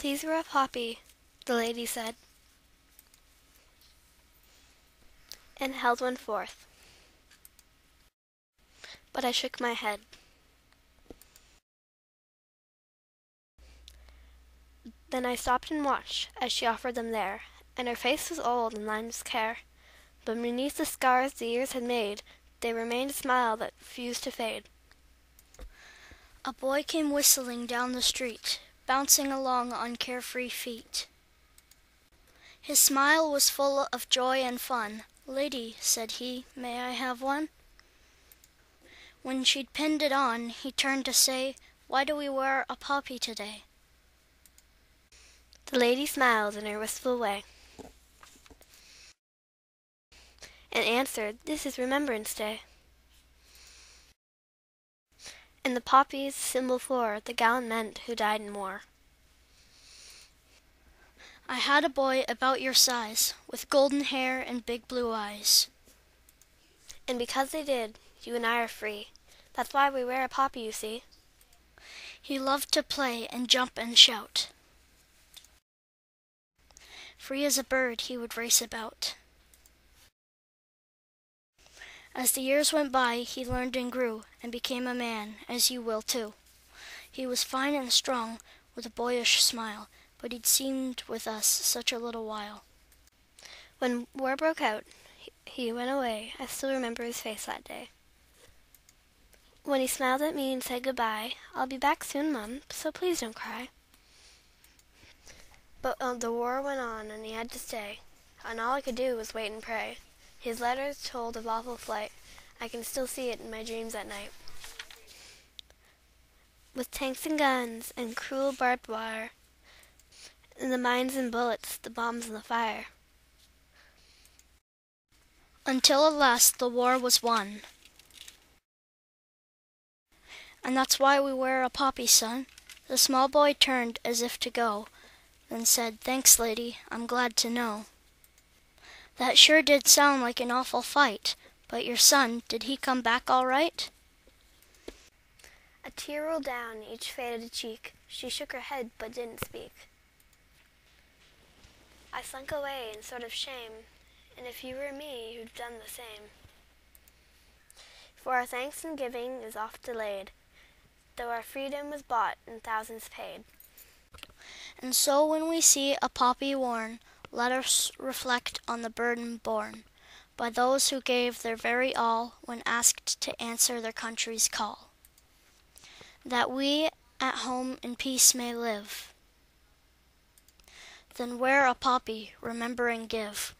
Please wear a poppy, the lady said, and held one forth. But I shook my head. Then I stopped and watched as she offered them there, and her face was old and lined with care, but beneath the scars the years had made, there remained a smile that refused to fade. A boy came whistling down the street, bouncing along on carefree feet. His smile was full of joy and fun. "Lady," said he, "may I have one?" When she'd pinned it on, he turned to say, "Why do we wear a poppy today?" The lady smiled in her wistful way, and answered, "This is Remembrance Day." And the poppy's symbol for the gallant men who died in war. I had a boy about your size, with golden hair and big blue eyes. And because they did, you and I are free. That's why we wear a poppy, you see. He loved to play and jump and shout. Free as a bird he would race about. As the years went by, he learned and grew, and became a man, as you will too. He was fine and strong, with a boyish smile, but he'd seemed with us such a little while. When war broke out, he went away. I still remember his face that day. When he smiled at me and said goodbye, "I'll be back soon, Mum, so please don't cry." But the war went on, and he had to stay, and all I could do was wait and pray. His letters told of awful flight. I can still see it in my dreams at night. With tanks and guns and cruel barbed wire, and the mines and bullets, the bombs and the fire. Until at last the war was won. And that's why we wear a poppy, son. The small boy turned as if to go, then said, "Thanks, lady, I'm glad to know. That sure did sound like an awful fight, but your son, did he come back all right?" A tear rolled down each faded cheek. She shook her head but didn't speak. I slunk away in sort of shame, and if you were me, you'd done the same. For our thanks and giving is oft delayed, though our freedom was bought and thousands paid. And so when we see a poppy worn, let us reflect on the burden borne by those who gave their very all when asked to answer their country's call, that we at home in peace may live. Then wear a poppy, remember and give.